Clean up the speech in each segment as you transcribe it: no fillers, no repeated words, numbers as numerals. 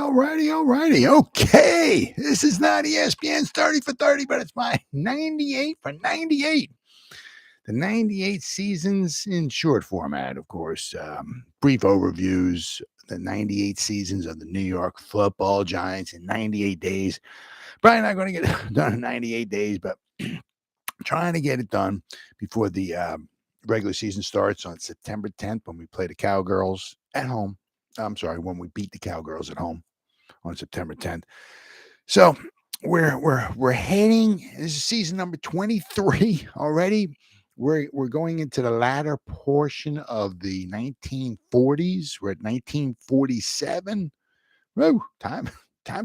Alrighty. Okay. This is not ESPN's 30 for 30, but it's my 98 for 98. The 98 seasons in short format, of course. Brief overviews. The 98 seasons of the New York Football Giants in 98 days. Probably not going to get it done in 98 days, but trying to get it done before the regular season starts on September 10th when we play the Cowgirls at home. I'm sorry, when we beat the Cowgirls at home on September 10th. So we're heading. This is season number 23 already. We're going into the latter portion of the 1940s. We're at 1947. Woo, time's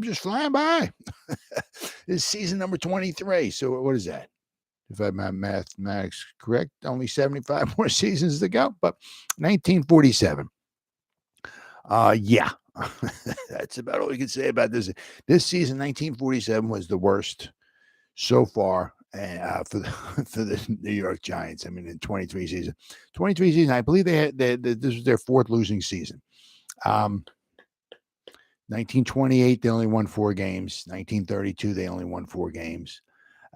just flying by. This is season number 23. So what is that? If I have my mathematics correct, only 75 more seasons to go. But 1947. Yeah. That's about all we can say about this. This season, 1947, was the worst so far for the New York Giants. I mean, in 23 seasons, I believe this was their fourth losing season. 1928, they only won 4 games. 1932, they only won 4 games.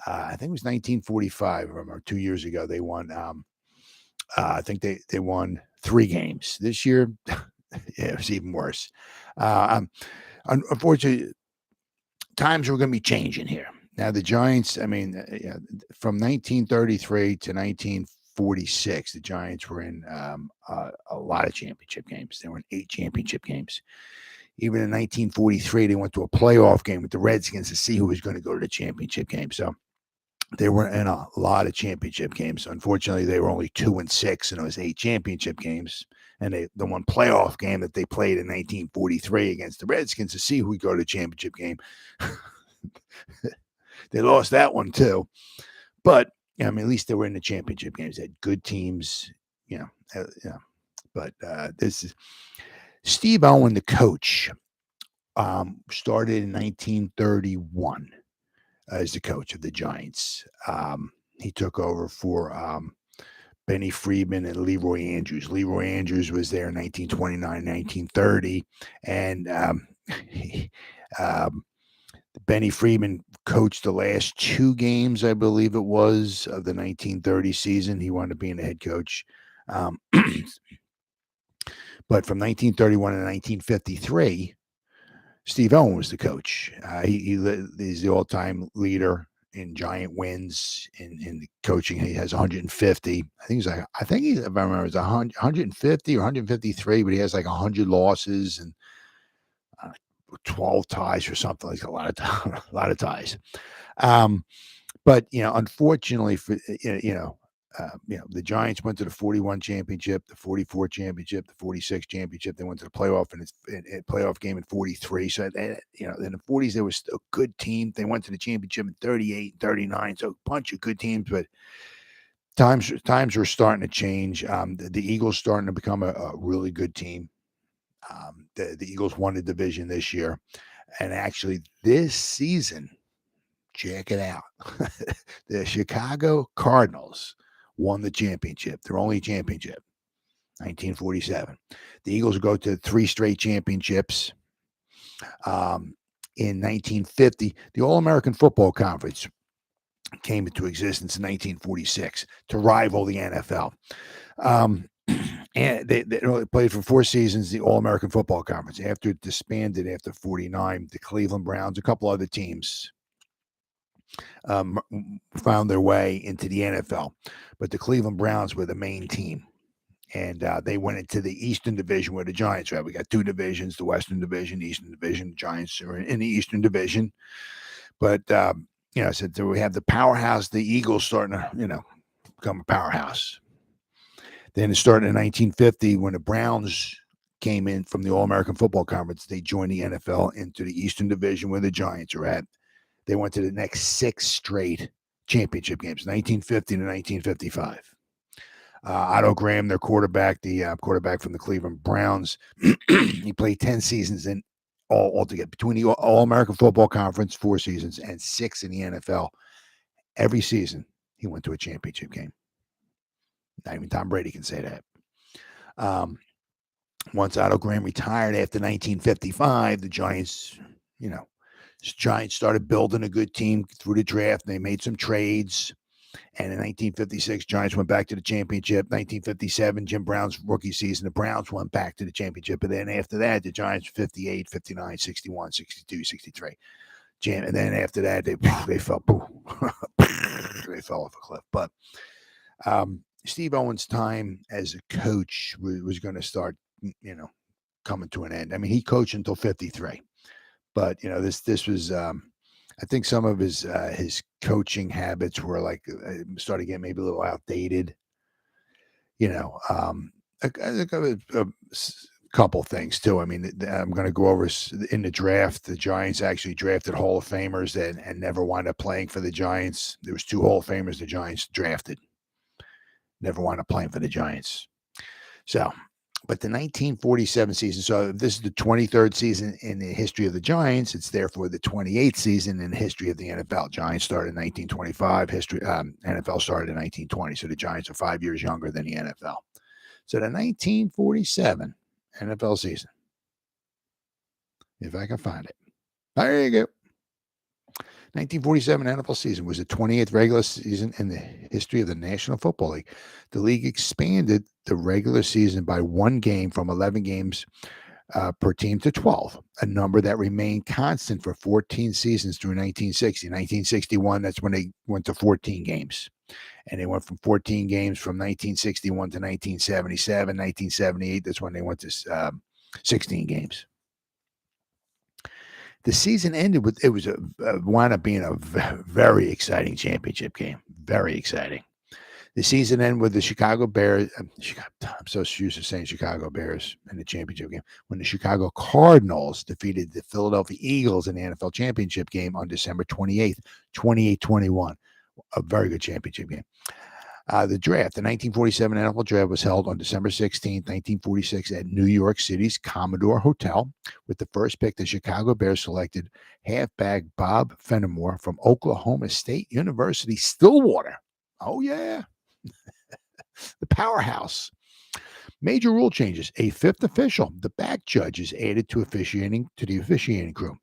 I think it was 1945, or 2 years ago, they won. I think they won 3 games. This year, yeah, it was even worse. Unfortunately, times are going to be changing here. Now, the Giants, I mean, from 1933 to 1946, the Giants were in a lot of championship games. They were in 8 championship games. Even in 1943, they went to a playoff game with the Redskins to see who was going to go to the championship game. So they were in a lot of championship games. Unfortunately, they were only 2-6 in those 8 championship games. And the one playoff game that they played in 1943 against the Redskins to see who would go to the championship game. They lost that one too. But, I mean, at least they were in the championship games. They had good teams, But this is Steve Owen, the coach, started in 1931 as the coach of the Giants. He took over for Benny Friedman and Leroy Andrews. Leroy Andrews was there in 1929, 1930. And Benny Friedman coached the last 2 games, I believe it was, of the 1930 season. He wound up being the head coach. But from 1931 to 1953, Steve Owen was the coach. He's the all-time leader in Giant wins in the coaching. He has 150. I think if I remember, it's 150 or 153, but he has like 100 losses and 12 ties or something, like a lot of ties. But unfortunately for the Giants went to the 41 championship, the 44 championship, the 46 championship. They went to the playoff and playoff game in 43. So in the 40s they were still a good team. They went to the championship in 38, 39. So a bunch of good teams, but times were starting to change. The Eagles starting to become a really good team. The Eagles won the division this year, and actually this season, check it out, the Chicago Cardinals won the championship, their only championship, 1947. The Eagles go to 3 straight championships. In 1950, the All-American Football Conference came into existence in 1946 to rival the NFL. And they played for 4 seasons, the All-American Football Conference. After it disbanded after 49, the Cleveland Browns, a couple other teams found their way into the NFL. But the Cleveland Browns were the main team. And they went into the Eastern Division where the Giants are. We got 2 divisions, the Western Division, Eastern Division. Giants are in the Eastern Division. But, so we have the powerhouse, the Eagles starting to, become a powerhouse. Then it started in 1950 when the Browns came in from the All-American Football Conference. They joined the NFL into the Eastern Division where the Giants are at. They went to the next 6 straight championship games, 1950 to 1955. Otto Graham, their quarterback, the quarterback from the Cleveland Browns, he played 10 seasons in altogether between the All-American Football Conference, 4 seasons, and 6 in the NFL. Every season, he went to a championship game. Not even Tom Brady can say that. Once Otto Graham retired after 1955, the Giants started building a good team through the draft. They made some trades. And in 1956, Giants went back to the championship. 1957, Jim Brown's rookie season, the Browns went back to the championship. And then after that, the Giants 58, 59, 61, 62, 63. And then after that, they fell. They fell off a cliff. But Steve Owens' time as a coach was going to start, coming to an end. I mean, he coached until 53. But, this was I think some of his coaching habits were like started getting maybe a little outdated. A couple things too. I mean, I'm going to go over in the draft. The Giants actually drafted Hall of Famers and never wound up playing for the Giants. There was 2 Hall of Famers the Giants drafted. Never wound up playing for the Giants. So, but the 1947 season, so this is the 23rd season in the history of the Giants. It's therefore the 28th season in the history of the NFL. Giants started in 1925. NFL started in 1920. So the Giants are 5 years younger than the NFL. So the 1947 NFL season, if I can find it. There you go. 1947 NFL season was the 28th regular season in the history of the National Football League. The league expanded the regular season by 1 game from 11 games per team to 12, a number that remained constant for 14 seasons through 1960. 1961, that's when they went to 14 games. And they went from 14 games from 1961 to 1977. 1978, that's when they went to 16 games. The season ended with, it was wound up being a very exciting championship game. Very exciting. The season ended with the Chicago Bears. I'm so used to saying Chicago Bears in the championship game. When the Chicago Cardinals defeated the Philadelphia Eagles in the NFL championship game on December 28th, 28-21. A very good championship game. The draft, the 1947 NFL draft was held on December 16, 1946 at New York City's Commodore Hotel. With the first pick, the Chicago Bears selected halfback Bob Fenimore from Oklahoma State University, Stillwater. Oh, yeah. The powerhouse. Major rule changes. A 5th official, the back judge, is added to the officiating crew.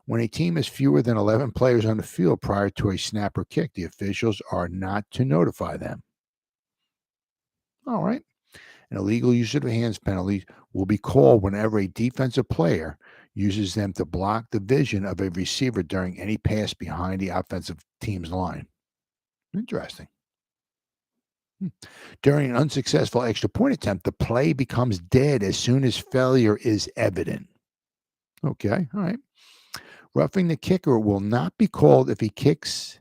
When a team has fewer than 11 players on the field prior to a snap or kick, the officials are not to notify them. All right. An illegal use of the hands penalty will be called whenever a defensive player uses them to block the vision of a receiver during any pass behind the offensive team's line. Interesting. During an unsuccessful extra point attempt, the play becomes dead as soon as failure is evident. Okay. All right. Roughing the kicker will not be called if he kicks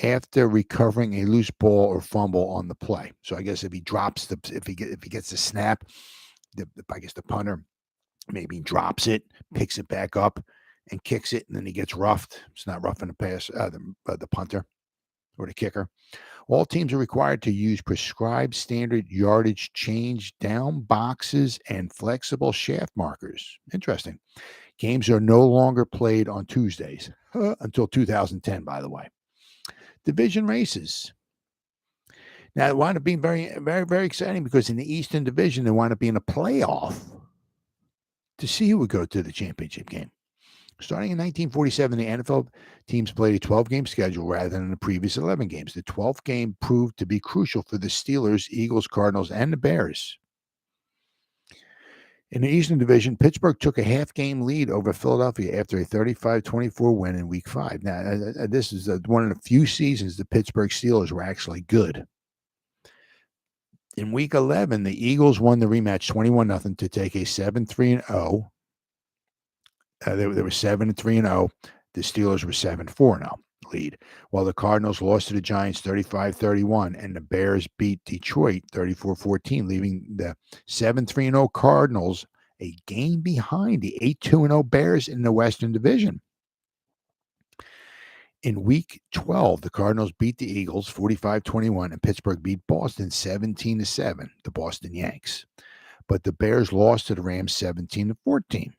after recovering a loose ball or fumble on the play. So I guess if he drops if he gets the snap, I guess the punter maybe drops it, picks it back up, and kicks it, and then he gets roughed. It's not roughing the pass, the punter or the kicker. All teams are required to use prescribed standard yardage change down boxes and flexible shaft markers. Interesting. Games are no longer played on Tuesdays until 2010, by the way. Division races. Now, it wound up being very, very, very exciting because in the Eastern Division, there wound up being a playoff to see who would go to the championship game. Starting in 1947, the NFL teams played a 12-game schedule rather than the previous 11 games. The 12th game proved to be crucial for the Steelers, Eagles, Cardinals, and the Bears. In the Eastern Division, Pittsburgh took a half-game lead over Philadelphia after a 35-24 win in Week 5. Now, this is one of the few seasons the Pittsburgh Steelers were actually good. In Week 11, the Eagles won the rematch 21-0 to take a 7-3-0. They were 7-3-0. The Steelers were 7-4-0 lead, while the Cardinals lost to the Giants 35-31, and the Bears beat Detroit 34-14, leaving the 7-3-0 Cardinals a game behind the 8-2-0 Bears in the Western Division. In Week 12, the Cardinals beat the Eagles 45-21, and Pittsburgh beat Boston 17-7, the Boston Yanks. But the Bears lost to the Rams 17-14.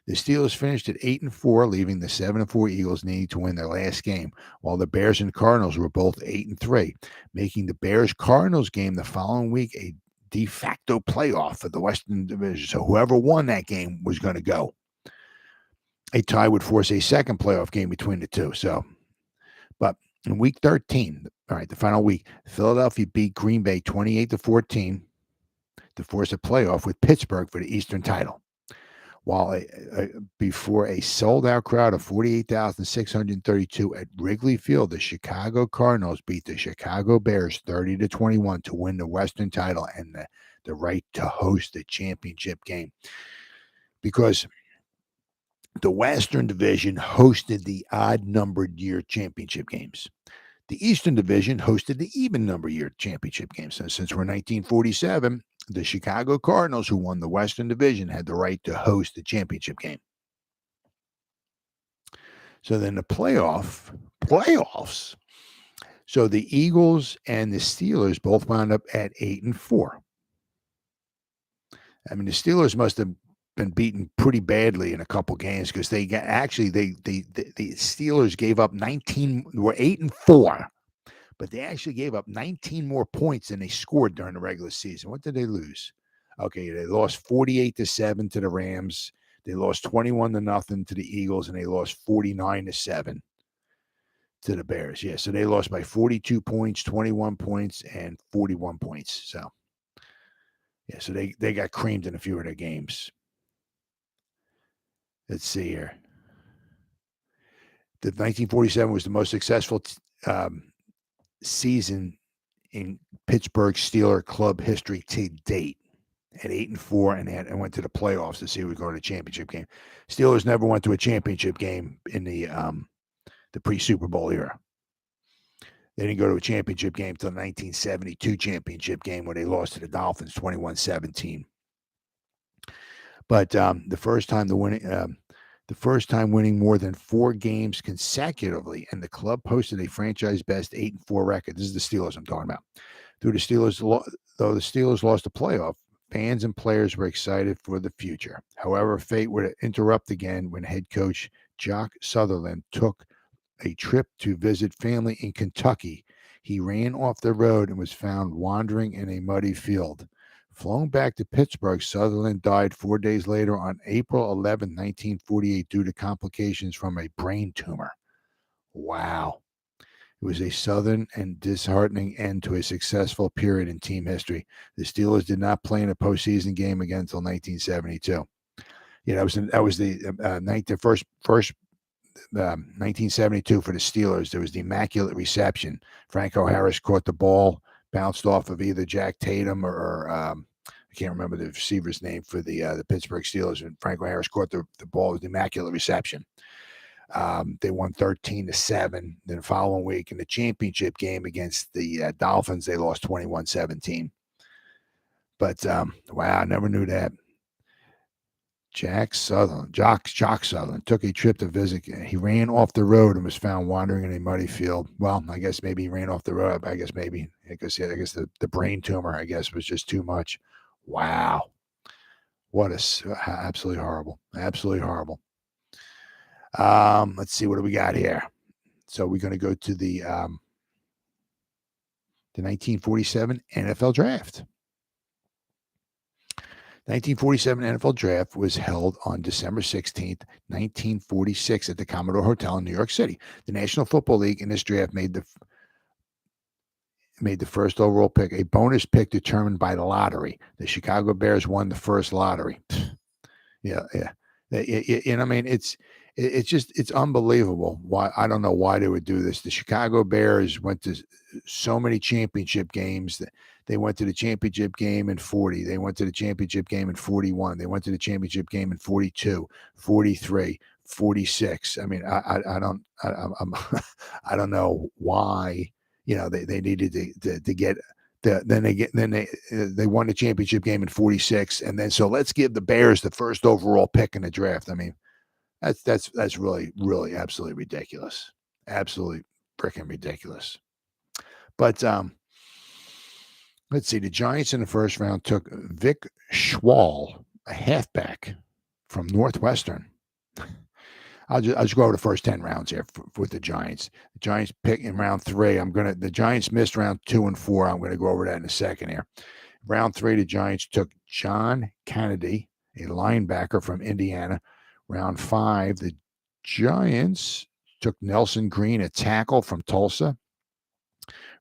The Steelers finished at 8-4, leaving the 7-4 Eagles needing to win their last game, while the Bears and Cardinals were both 8-3, making the Bears-Cardinals game the following week a de facto playoff for the Western Division. So whoever won that game was going to go. A tie would force a second playoff game between the two. So, but in week 13, all right, the final week, Philadelphia beat Green Bay 28-14 to force a playoff with Pittsburgh for the Eastern title. While before a sold-out crowd of 48,632 at Wrigley Field, the Chicago Cardinals beat the Chicago Bears 30-21 to win the Western title and the right to host the championship game. Because the Western Division hosted the odd-numbered year championship games. The Eastern Division hosted the even-number year championship games. And since we're 1947, the Chicago Cardinals, who won the Western Division, had the right to host the championship game. So then the playoffs. So the Eagles and the Steelers both wound up at 8-4. I mean, the Steelers must have been beaten pretty badly in a couple games because they got the Steelers gave up 19. Were 8-4. But they actually gave up 19 more points than they scored during the regular season. What did they lose? Okay, they lost 48-7 to the Rams. They lost 21-0 to the Eagles, and they lost 49-7 to the Bears. Yeah, so they lost by 42 points, 21 points, and 41 points. So, yeah, so they got creamed in a few of their games. Let's see here. The 1947 was the most successful season in Pittsburgh Steelers club history to date at 8-4, and went to the playoffs to see who would go to the championship game. Steelers never went to a championship game in the pre-Super Bowl era. They didn't go to a championship game until the 1972 championship game where they lost to the Dolphins 21-17. But the first time winning more than 4 games consecutively, and the club posted a franchise best 8-4 record. This is the Steelers I'm talking about. Though the Steelers lost the playoff, fans and players were excited for the future. However, fate would interrupt again when head coach Jock Sutherland took a trip to visit family in Kentucky. He ran off the road and was found wandering in a muddy field. Flown back to Pittsburgh, Sutherland died 4 days later on April 11, 1948, due to complications from a brain tumor. Wow. It was a sudden and disheartening end to a successful period in team history. The Steelers did not play in a postseason game again until 1972. Yeah, that was the first 1972 for the Steelers. There was the immaculate reception. Franco Harris caught the ball, bounced off of either Jack Tatum or I can't remember the receiver's name for the Pittsburgh Steelers. And Franco Harris caught the ball with the immaculate reception. They won 13-7. Then the following week in the championship game against the Dolphins, they lost 21-17. But wow, I never knew that. Jock Sutherland took a trip to visit. He ran off the road and was found wandering in a muddy field. Well, I guess maybe he ran off the road. I guess the brain tumor, I guess, was just too much. Wow. What absolutely horrible. Absolutely horrible. Let's see, what do we got here? So we're going to go to the 1947 NFL Draft. 1947 NFL Draft was held on December 16th, 1946 at the Commodore Hotel in New York City. The National Football League in this draft made the first overall pick, a bonus pick determined by the lottery. The Chicago Bears won the first lottery. Yeah. And I mean, it's unbelievable. Why, I don't know why they would do this. The Chicago Bears went to so many championship games. They went to the championship game in 40. They went to the championship game in 41. They went to the championship game in 42, 43, 46. I mean, I don't know why, they needed to get they won the championship game in 46. And then, so let's give the Bears the first overall pick in the draft. I mean, that's really, really absolutely ridiculous. Absolutely freaking ridiculous. But, let's see. The Giants in the first round took Vic Schwal, a halfback from Northwestern. I'll just go over the first 10 rounds here with the Giants. The Giants pick in round 3. The Giants missed round 2 and 4. I'm going to go over that in a second here. Round 3, the Giants took John Kennedy, a linebacker from Indiana. Round 5, the Giants took Nelson Green, a tackle from Tulsa.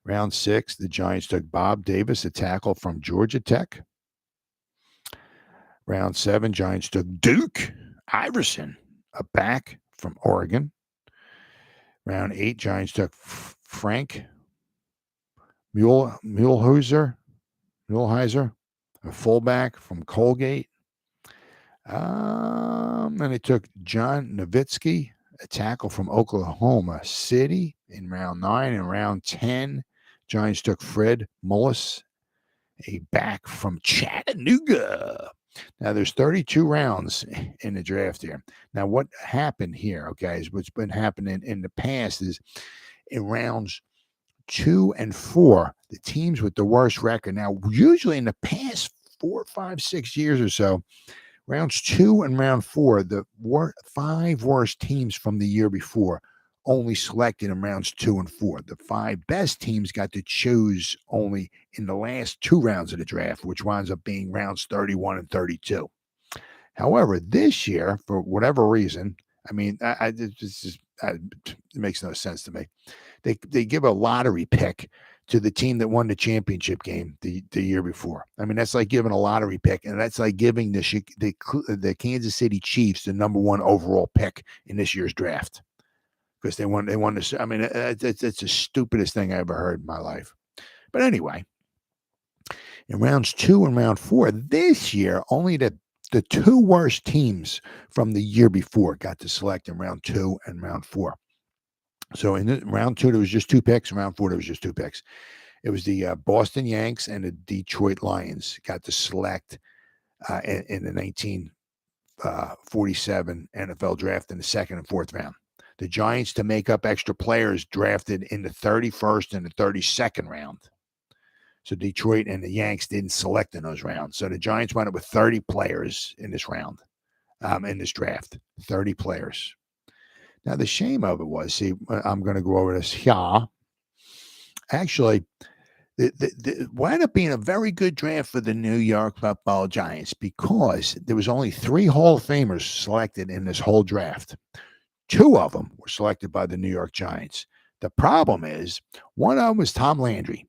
Round 6, the Giants took Bob Davis, a tackle from Georgia Tech. Round 7, Giants took Duke Iverson, a back from Oregon. Round 8, Giants took Frank Muehlheiser, a fullback from Colgate. And they took John Nowitzki, a tackle from Oklahoma City in round 9. And round 10, Giants took Fred Mullis, a back from Chattanooga. Now, there's 32 rounds in the draft here. Now, what happened here, okay, is what's been happening in the past is in rounds 2 and 4, the teams with the worst record. Now, usually in the past 4, 5, 6 years or so, rounds 2 and round 4, the 5 worst teams from the year before only selected in rounds 2 and 4. The 5 best teams got to choose only in the last 2 rounds of the draft, which winds up being rounds 31 and 32. However, this year, for whatever reason, I mean, it makes no sense to me. They give a lottery pick to the team that won the championship game the year before. I mean, that's like giving a lottery pick, and that's like giving the Kansas City Chiefs the number 1 overall pick in this year's draft because they won this. I mean, it's the stupidest thing I ever heard in my life. But anyway, in rounds 2 and round 4 this year, only the 2 worst teams from the year before got to select in round 2 and round 4. So in round 2, there was just 2 picks. In round 4, there was just 2 picks. It was the Boston Yanks and the Detroit Lions got to select in the 1947 NFL draft in the 2nd and 4th round. The Giants, to make up extra players, drafted in the 31st and the 32nd round. So Detroit and the Yanks didn't select in those rounds. So the Giants wound up with 30 players in this round, in this draft. 30 players. Now, the shame of it was, see, I'm going to go over this here. Actually, it wound up being a very good draft for the New York Football Giants because there was only 3 Hall of Famers selected in this whole draft. 2 of them were selected by the New York Giants. The problem is, one of them was Tom Landry.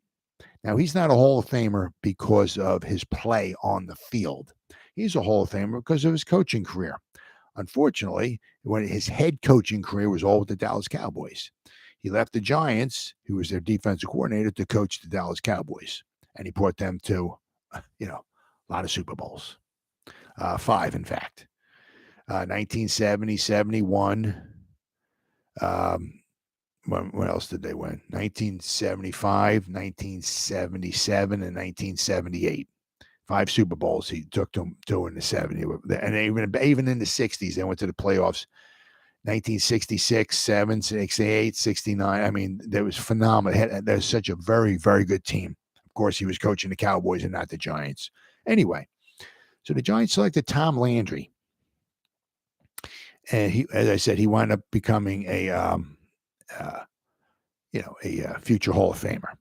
Now, he's not a Hall of Famer because of his play on the field. He's a Hall of Famer because of his coaching career. Unfortunately, when his head coaching career was all with the Dallas Cowboys, he left the Giants, who was their defensive coordinator, to coach the Dallas Cowboys. And he brought them to, a lot of Super Bowls. 5, in fact. 1970, 71. When else did they win? 1975, 1977, and 1978. 5 Super Bowls he took to in the 70s. And even in the 60s, they went to the playoffs. 1966, 7, 68, 69. I mean, that was phenomenal. That was such a very, very good team. Of course, he was coaching the Cowboys and not the Giants. Anyway, so the Giants selected Tom Landry. And he, as I said, he wound up becoming a future Hall of Famer.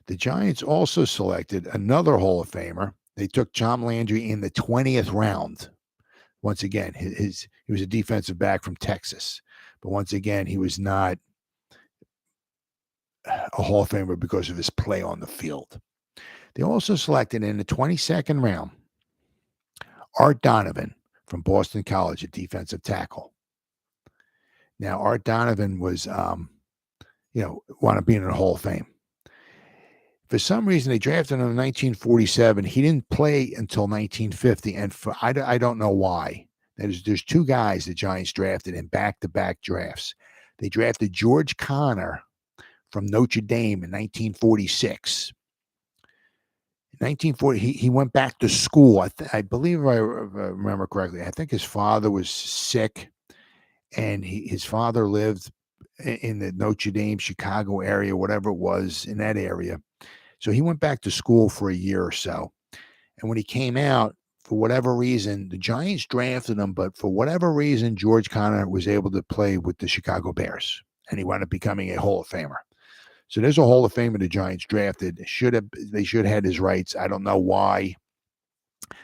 The Giants also selected another Hall of Famer. They took Tom Landry in the 20th round. Once again, he was a defensive back from Texas. But once again, he was not a Hall of Famer because of his play on the field. They also selected in the 22nd round Art Donovan from Boston College, a defensive tackle. Now, Art Donovan was, wound up being in the Hall of Fame. For some reason, they drafted him in 1947. He didn't play until 1950, and I don't know why. There's 2 guys the Giants drafted in back-to-back drafts. They drafted George Connor from Notre Dame in 1946. In 1940, he went back to school. I believe, if I remember correctly, I think his father was sick, and his father lived in the Notre Dame, Chicago area, whatever it was, in that area. So he went back to school for a year or so. And when he came out, for whatever reason, the Giants drafted him, but for whatever reason, George Connor was able to play with the Chicago Bears, and he wound up becoming a Hall of Famer. So there's a Hall of Famer the Giants drafted. They should have had his rights. I don't know why.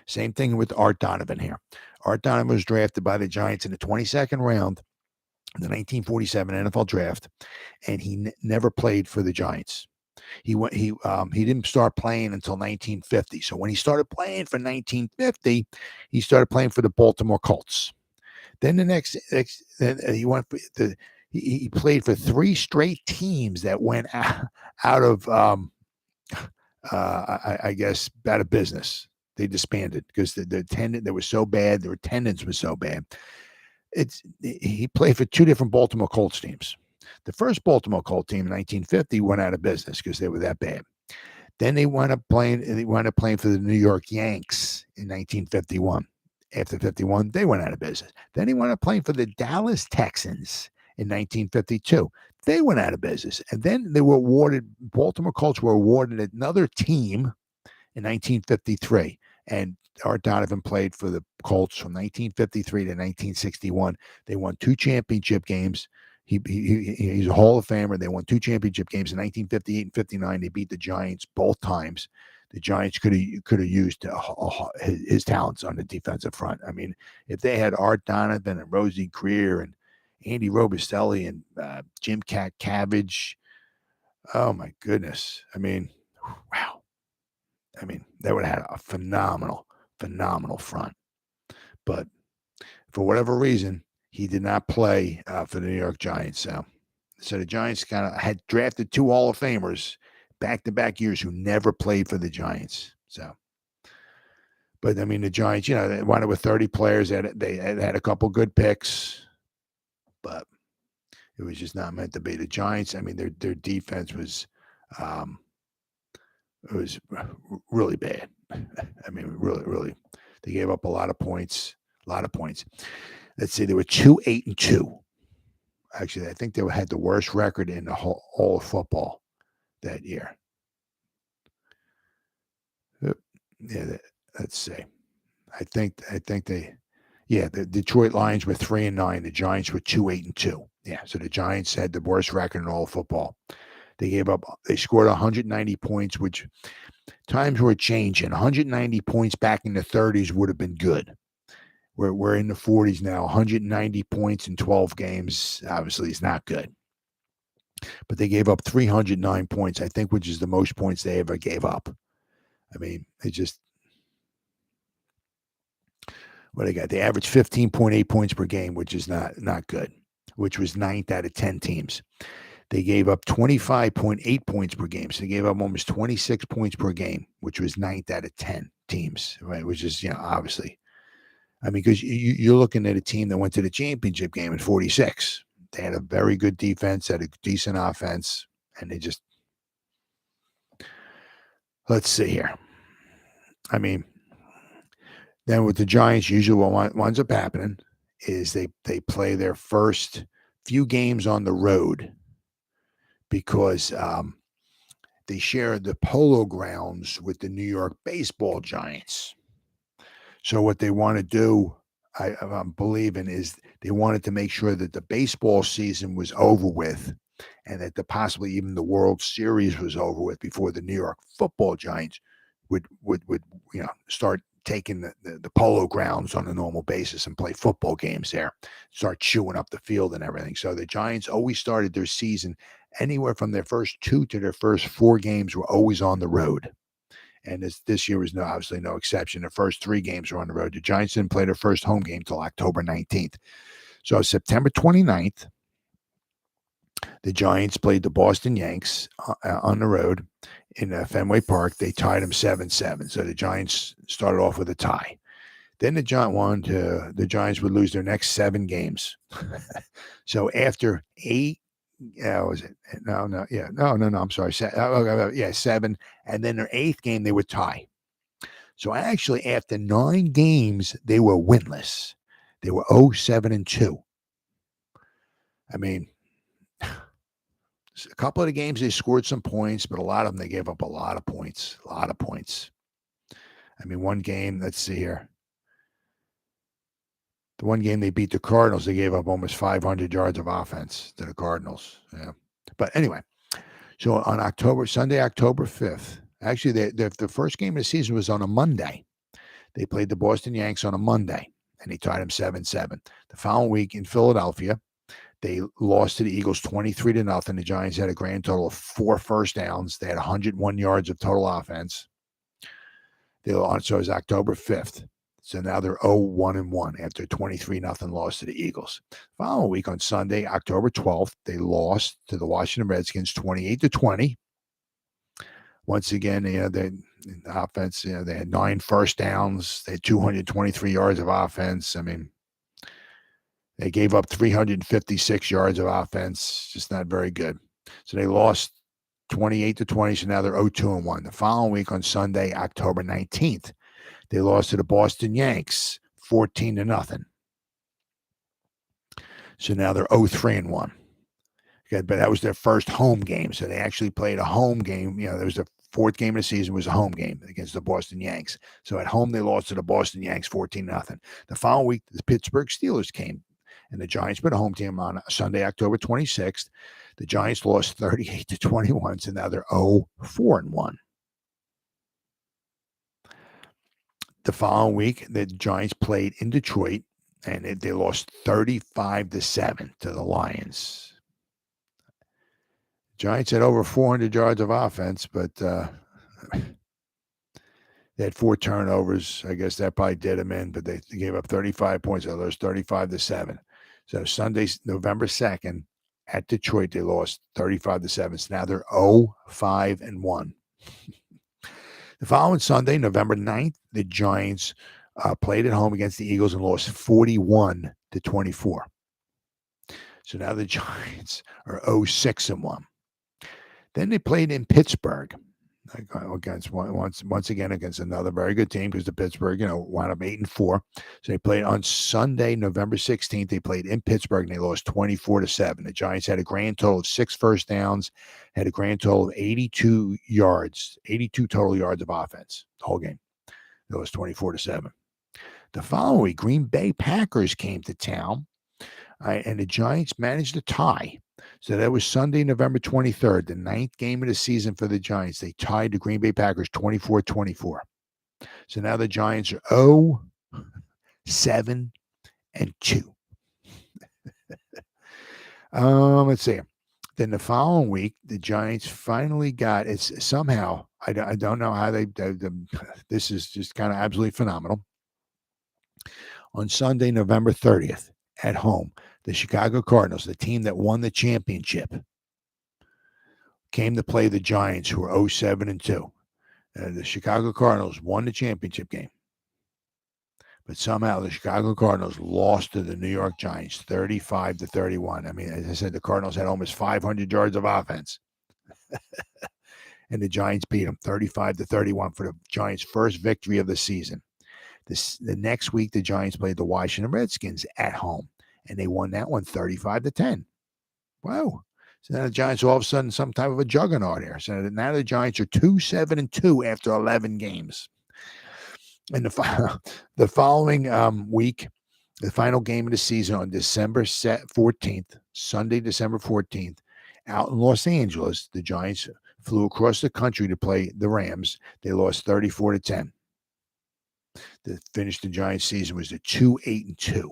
Same thing with Art Donovan here. Art Donovan was drafted by the Giants in the 22nd round in the 1947 NFL draft, and he never played for the Giants. He didn't start playing until 1950. So when he started playing for 1950, he started playing for the Baltimore Colts. Then he went for he played for 3 straight teams that went out of I guess out of business. They disbanded because the attendance was so bad. Their attendance was so bad. He played for 2 different Baltimore Colts teams. The first Baltimore Colts team in 1950 went out of business because they were that bad. Then they wound up playing for the New York Yanks in 1951. After 51, they went out of business. Then he wound up playing for the Dallas Texans in 1952. They went out of business. And then Baltimore Colts were awarded another team in 1953. And Art Donovan played for the Colts from 1953 to 1961. They won 2 championship games. He's a Hall of Famer. They won 2 championship games in 1958 and 59. They beat the Giants both times. The Giants could have used his talents on the defensive front. I mean, if they had Art Donovan and Rosie Greer and Andy Robustelli and Jim Cat Cabbage, oh my goodness! I mean, wow! I mean, they would have had a phenomenal front. But for whatever reason, he did not play for the New York Giants. So the Giants kind of had drafted 2 Hall of Famers back-to-back years who never played for the Giants. So, but I mean, the Giants, they wound up with 30 players. They had a couple good picks, but it was just not meant to be. The Giants, I mean, their defense was really bad. I mean, really, they gave up a lot of points. Let's see, they were 2-8-2. Actually, I think they had the worst record in the all of football that year. Yeah, let's see. I think the Detroit Lions were 3-9. The Giants were 2-8-2. Yeah, so the Giants had the worst record in all of football. They scored 190 points, which times were changing. 190 points back in the 30s would have been good. We're in the 40s now. 190 points in 12 games, obviously, is not good. But they gave up 309 points, I think, which is the most points they ever gave up. I mean, what they got? They averaged 15.8 points per game, which is not good, which was 9th out of 10 teams. They gave up 25.8 points per game. So they gave up almost 26 points per game, which was 9th out of 10 teams, right? Which is, obviously. I mean, because you're looking at a team that went to the championship game in 46. They had a very good defense, had a decent offense, and they just – let's see here. I mean, then with the Giants, usually what winds up happening is they play their first few games on the road because they share the Polo Grounds with the New York Baseball Giants. So what they want to do, I'm believing, is they wanted to make sure that the baseball season was over with and that possibly even the World Series was over with before the New York Football Giants would start taking the Polo Grounds on a normal basis and play football games there, start chewing up the field and everything. So the Giants always started their season anywhere from their first 2 to their first 4 games were always on the road. And this year was obviously no exception. The first 3 games were on the road. The Giants didn't play their first home game until October 19th. So September 29th, the Giants played the Boston Yanks on the road in Fenway Park. They tied them 7-7. So the Giants started off with a tie. Then the Giants would lose their next 7 games. So after 8. Yeah, was it? No. I'm sorry. 7, and then their 8th game they would tie. So actually, after 9 games, they were winless. They were 0-7-2. I mean, a couple of the games they scored some points, but a lot of them they gave up a lot of points. I mean, one game. Let's see here. The one game they beat the Cardinals, they gave up almost 500 yards of offense to the Cardinals. Yeah. But anyway, So on Sunday, October 5th, actually, the first game of the season was on a Monday. They played the Boston Yanks on a Monday, and they tied them 7-7. The following week in Philadelphia, they lost to the Eagles 23-0. The Giants had a grand total of 4 first downs. They had 101 yards of total offense. So it was October 5th. So now they're 0-1-1 after a 23-0 loss to the Eagles. Following week on Sunday, October 12th, they lost to the Washington Redskins 28-20. Once again, the offense, they had 9 first downs. They had 223 yards of offense. I mean, they gave up 356 yards of offense. Just not very good. So they lost 28-20. So now they're 0-2-1. The following week on Sunday, October 19th, they lost to the Boston Yanks 14-0. So now they're 0-3-1. Okay, but that was their first home game. So they actually played a home game. There was the 4th game of the season was a home game against the Boston Yanks. So at home, they lost to the Boston Yanks 14-0. The following week, the Pittsburgh Steelers came, and the Giants put a home team on Sunday, October 26th. The Giants lost 38-21. So now they're 0-4-1. The following week, the Giants played in Detroit, and they lost 35-7 to the Lions. Giants had over 400 yards of offense, but they had 4 turnovers. I guess that probably did them in, but they gave up 35 points. They lost 35-7. So Sunday, November 2nd, at Detroit, they lost 35-7. So now they're 0-5-1. The following Sunday, November 9th, the Giants played at home against the Eagles and lost 41-24. So now the Giants are 0-6-1. Then they played in Pittsburgh against once again against another very good team because the Pittsburgh, wound up 8-4. So they played on Sunday, November 16th. They played in Pittsburgh and they lost 24-7. The Giants had a grand total of 6 first downs, had a grand total of 82 total yards of offense the whole game. It was 24-7. The following week, Green Bay Packers came to town, and the Giants managed to tie. So that was Sunday, November 23rd, the 9th game of the season for the Giants. They tied the Green Bay Packers 24-24. So now the Giants are 0-7-2. Let's see. Then the following week, the Giants finally got it's somehow. I don't know how this is just kind of absolutely phenomenal. On Sunday, November 30th, at home, the Chicago Cardinals, the team that won the championship, came to play the Giants, who were 0-7-2. The Chicago Cardinals won the championship game. But somehow the Chicago Cardinals lost to the New York Giants 35-31. I mean, as I said, the Cardinals had almost 500 yards of offense. And the Giants beat them 35-31 for the Giants' first victory of the season. The next week, the Giants played the Washington Redskins at home, and they won that one 35-10. Wow. So now the Giants are all of a sudden some type of a juggernaut here. So now the Giants are 2-7-2 after 11 games. And the following week, the final game of the season on December 14th, Sunday, December 14th, out in Los Angeles, the Giants flew across the country to play the Rams. They lost 34-10. To finish the Giants season was a 2-8-2.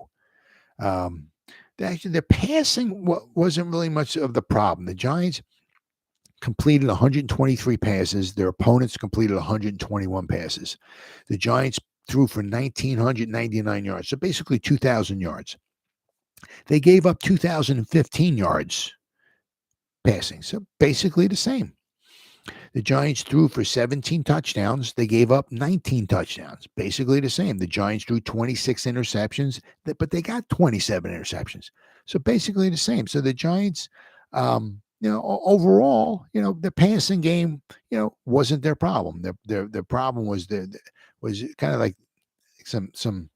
Actually, the passing wasn't really much of the problem. The Giants completed 123 passes. Their opponents completed 121 passes. The Giants threw for 1,999 yards, so basically 2,000 yards. They gave up 2,015 yards passing, so basically the same. The Giants threw for 17 touchdowns. They gave up 19 touchdowns, basically the same. The Giants threw 26 interceptions, but they got 27 interceptions, so basically the same. So the Giants, overall, the passing game, wasn't their problem. Their problem was was kind of like some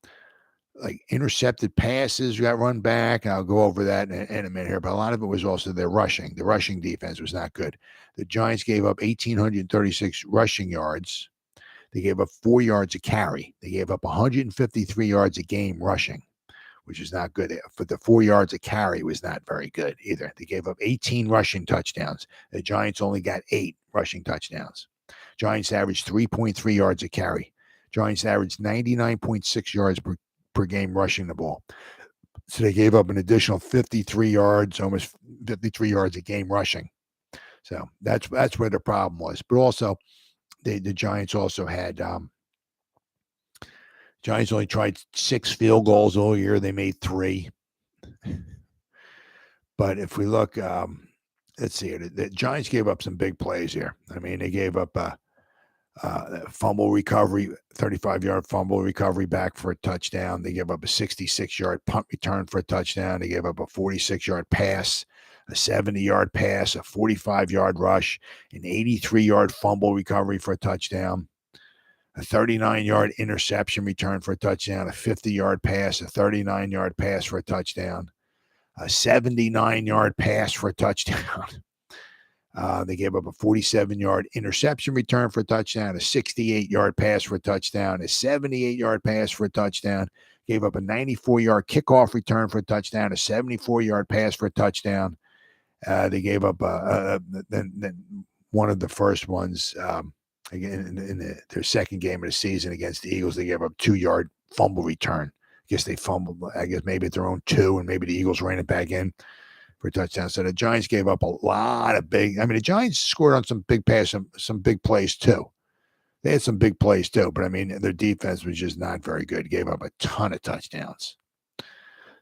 like intercepted passes got run back. And I'll go over that in a minute here, but a lot of it was also their rushing. The rushing defense was not good. The Giants gave up 1,836 rushing yards. They gave up 4 yards a carry. They gave up 153 yards a game rushing, which is not good. For the 4 yards a carry was not very good either. They gave up 18 rushing touchdowns. The Giants only got 8 rushing touchdowns. Giants averaged 3.3 yards a carry. Giants averaged 99.6 yards per game rushing the ball. So they gave up an additional 53 yards, almost 53 yards a game rushing. So that's where the problem was. But also, the Giants also had Giants only tried 6 field goals all year. They made 3. But if we look, let's see, the Giants gave up some big plays here. I mean, they gave up a fumble recovery, 35-yard fumble recovery back for a touchdown. They gave up a 66-yard punt return for a touchdown. They gave up a 46-yard pass, a 70-yard pass, a 45-yard rush, an 83-yard fumble recovery for a touchdown, a 39-yard interception return for a touchdown, a 50-yard pass, a 39-yard pass for a touchdown, a 79-yard pass for a touchdown. They gave up a 47-yard interception return for a touchdown, a 68-yard pass for a touchdown, a 78-yard pass for a touchdown, gave up a 94-yard kickoff return for a touchdown, a 74-yard pass for a touchdown. They gave up then one of the first ones, again, in their second game of the season against the Eagles. They gave up a 2-yard fumble return. I guess they fumbled, I guess maybe at their own 2, and maybe the Eagles ran it back in for a touchdown. So the Giants gave up a lot of the Giants scored on some big passes, some big plays too. They had some big plays too, but I mean, their defense was just not very good. Gave up a ton of touchdowns.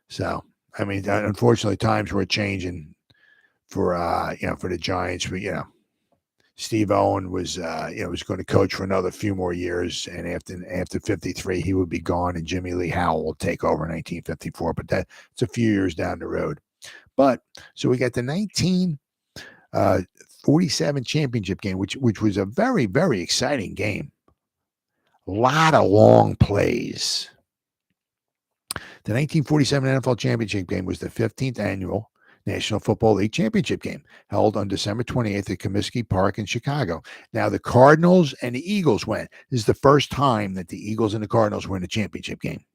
So, I mean, unfortunately, times were changing for the Giants. But, Steve Owen was going to coach for another few more years, and after 53, he would be gone, and Jimmy Lee Howell will take over in 1954. But that's a few years down the road. But so we got the 1947 championship game, which was a very, very exciting game. A lot of long plays. The 1947 NFL championship game was the 15th annual National Football League championship game held on December 28th at Comiskey Park in Chicago. Now, the Cardinals and the Eagles went. This is the first time that the Eagles and the Cardinals were in a championship game.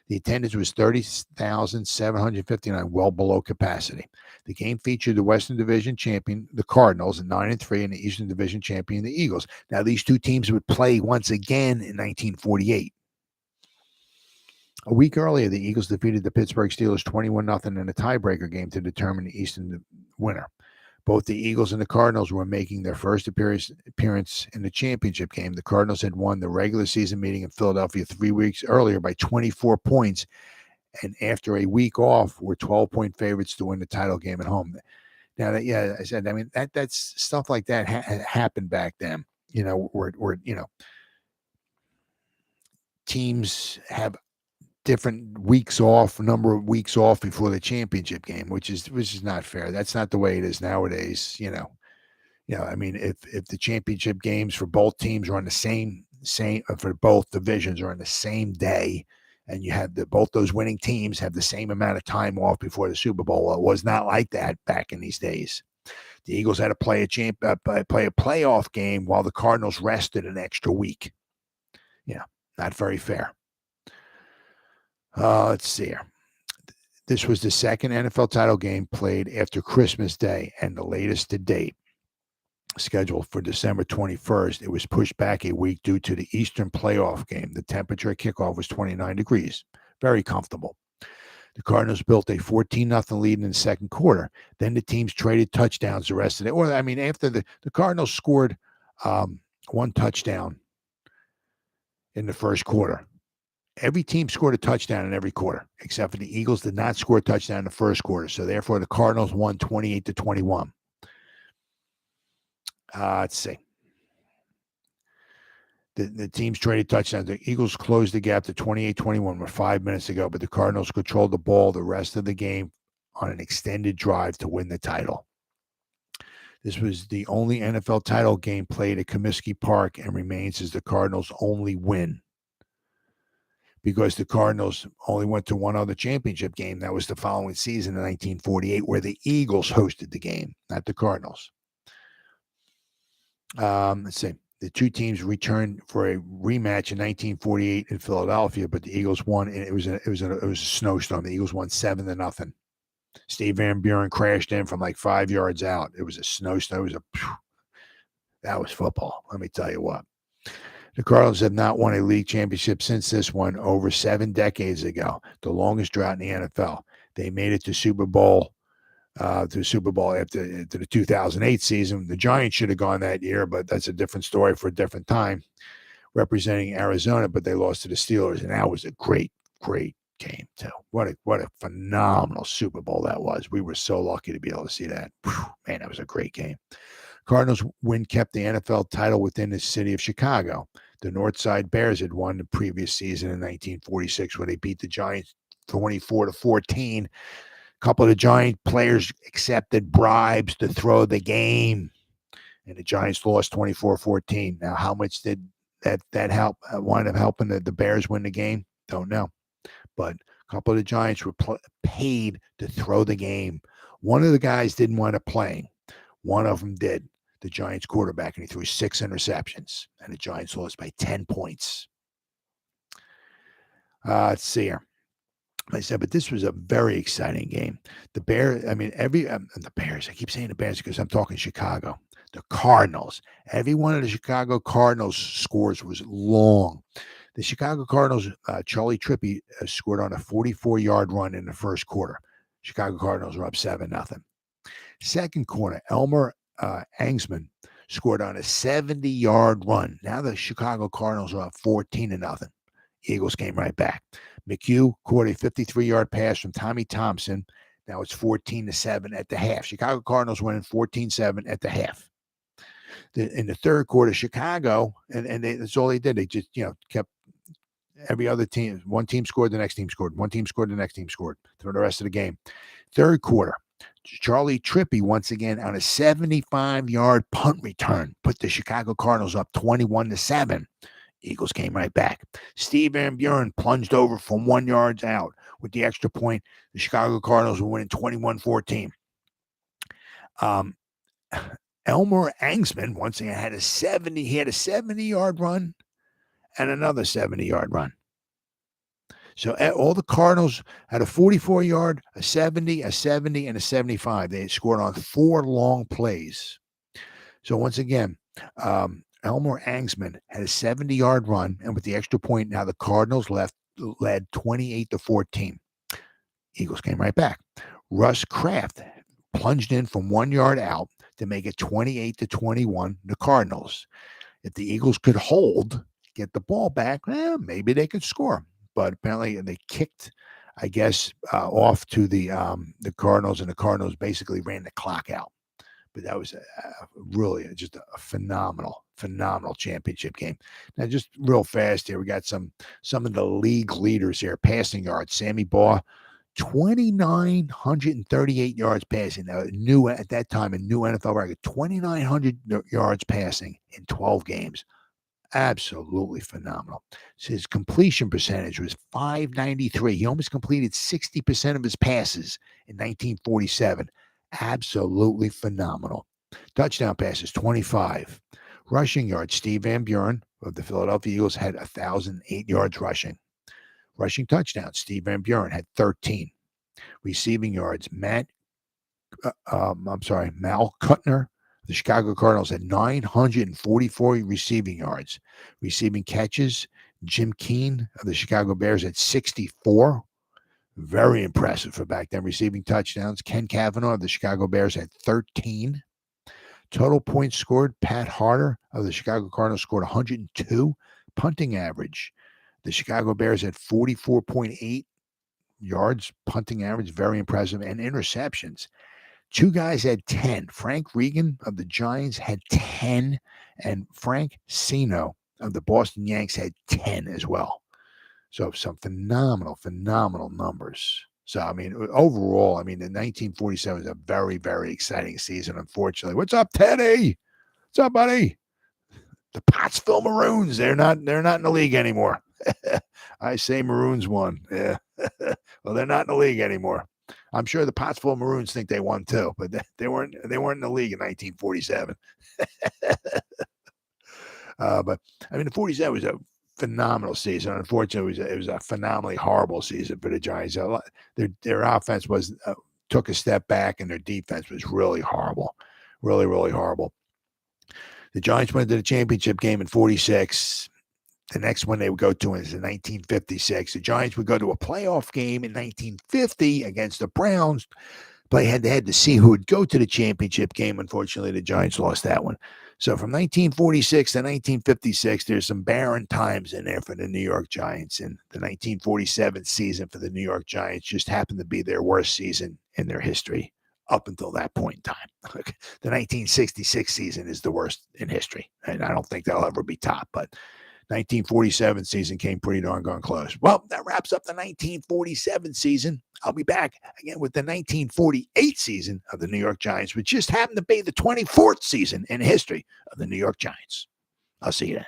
The attendance was 30,759, well below capacity. The game featured the Western Division champion, the Cardinals, at 9-3, and the Eastern Division champion, the Eagles. Now, these two teams would play once again in 1948. A week earlier, the Eagles defeated the Pittsburgh Steelers 21-0 in a tiebreaker game to determine the Eastern winner. Both the Eagles and the Cardinals were making their first appearance in the championship game. The Cardinals had won the regular season meeting in Philadelphia 3 weeks earlier by 24 points, and after a week off, were 12-point favorites to win the title game at home. Now, that's stuff like that happened back then. Where teams have different weeks off, number of weeks off before the championship game, which is not fair. That's not the way it is nowadays. I mean, if the championship games for both teams are on the same for both divisions are on the same day, and you have both those winning teams have the same amount of time off before the Super Bowl. Well, it was not like that back in these days. The Eagles had to play a playoff game while the Cardinals rested an extra week. Not very fair. Let's see here. This was the second NFL title game played after Christmas Day and the latest to date. Scheduled for December 21st, it was pushed back a week due to the Eastern playoff game. The temperature at kickoff was 29 degrees. Very comfortable. The Cardinals built a 14-0 lead in the second quarter. Then the teams traded touchdowns the rest of it. After the Cardinals scored one touchdown in the first quarter. Every team scored a touchdown in every quarter, except for the Eagles did not score a touchdown in the first quarter. So therefore, the Cardinals won 28-21. Let's see. The teams traded touchdowns. The Eagles closed the gap to 28-21 with 5 minutes to go, but the Cardinals controlled the ball the rest of the game on an extended drive to win the title. This was the only NFL title game played at Comiskey Park and remains as the Cardinals' only win, because the Cardinals only went to one other championship game. That was the following season in 1948, where the Eagles hosted the game, not the Cardinals. Let's see. The two teams returned for a rematch in 1948 in Philadelphia, but the Eagles won, and it was a snowstorm. The Eagles won 7-0. Steve Van Buren crashed in from like 5 yards out. It was a snowstorm. That was football. Let me tell you what. The Cardinals have not won a league championship since this one over 7 decades ago, the longest drought in the NFL. They made it to Super Bowl after the 2008 season. The Giants should have gone that year, but that's a different story for a different time, representing Arizona, but they lost to the Steelers, and that was a great, great game too. What a phenomenal Super Bowl that was. We were so lucky to be able to see that. Whew, man, that was a great game. Cardinals win kept the NFL title within the city of Chicago. The Northside Bears had won the previous season in 1946 when they beat the Giants 24-14. A couple of the Giant players accepted bribes to throw the game, and the Giants lost 24-14. Now, how much did that help? Wind up helping the Bears win the game? Don't know. But a couple of the Giants were paid to throw the game. One of the guys didn't want to play. One of them did, the Giants quarterback, and he threw 6 interceptions, and the Giants lost by 10 points. Let's see here. Like I said, but this was a very exciting game. The Bears, the Bears, I keep saying the Bears because I'm talking Chicago. The Cardinals, every one of the Chicago Cardinals scores was long. The Chicago Cardinals, Charlie Trippi scored on a 44-yard run in the first quarter. Chicago Cardinals were up 7-0. Second quarter, Elmer Angsman scored on a 70-yard run. Now the Chicago Cardinals are up 14-0. Eagles came right back. McHugh caught a 53-yard pass from Tommy Thompson. Now it's 14-7 at the half. Chicago Cardinals winning 14-7 at the half. In the third quarter, Chicago, and that's all they did. They just, kept every other team. One team scored, the next team scored. One team scored, the next team scored through the rest of the game. Third quarter, Charlie Trippi once again on a 75-yard punt return put the Chicago Cardinals up 21-7. Eagles came right back. Steve Van Buren plunged over from 1 yard out with the extra point. The Chicago Cardinals were winning 21-14. Elmer Angsman once again had a 70-yard run and another 70-yard run. So all the Cardinals had a 44-yard, a 70, a 70, and a 75. They scored on 4 long plays. So once again, Elmer Angsman had a 70-yard run, and with the extra point, now the Cardinals led 28-14. Eagles came right back. Russ Kraft plunged in from 1 yard out to make it 28-21, the Cardinals. If the Eagles could get the ball back, maybe they could score. But apparently they kicked, I guess, off to the Cardinals, and the Cardinals basically ran the clock out. But that was really just a phenomenal championship game. Now, just real fast here, we got some of the league leaders here. Passing yards, Sammy Baugh, 2,938 yards passing. Now, at that time, a new NFL record, 2,900 yards passing in 12 games. Absolutely phenomenal. So his completion percentage was .593. He almost completed 60% of his passes in 1947. Absolutely phenomenal. Touchdown passes, 25. Rushing yards, Steve Van Buren of the Philadelphia Eagles had 1,008 yards rushing. Rushing touchdowns, Steve Van Buren had 13. Receiving yards, Mal Kuttner, the Chicago Cardinals, had 944 receiving yards. Receiving catches, Jim Keane of the Chicago Bears had 64. Very impressive for back then. Receiving touchdowns, Ken Cavanaugh of the Chicago Bears had 13. Total points scored, Pat Harder of the Chicago Cardinals scored 102. Punting average, the Chicago Bears had 44.8 yards punting average, very impressive. And interceptions, 2 guys had 10. Frank Regan of the Giants had 10, and Frank Sino of the Boston Yanks had 10 as well. So some phenomenal numbers. So, overall, the 1947 is a very, very exciting season, unfortunately. What's up, Teddy? What's up, buddy? The Pottsville Maroons, they're not in the league anymore. I say Maroons won. Yeah. Well, they're not in the league anymore. I'm sure the Pottsville Maroons think they won too, but they weren't in the league in 1947. But I mean, the 47 was a phenomenal season. Unfortunately, it was a phenomenally horrible season for the Giants. Their offense was took a step back, and their defense was really horrible, really, really horrible. The Giants went to the championship game in 46. The next one they would go to is in 1956. The Giants would go to a playoff game in 1950 against the Browns. Play head-to-head to see who would go to the championship game. Unfortunately, the Giants lost that one. So from 1946 to 1956, there's some barren times in there for the New York Giants. And the 1947 season for the New York Giants just happened to be their worst season in their history up until that point in time. The 1966 season is the worst in history, and I don't think that'll ever be topped. But 1947 season came pretty darn close. Well, that wraps up the 1947 season. I'll be back again with the 1948 season of the New York Giants, which just happened to be the 24th season in history of the New York Giants. I'll see you then.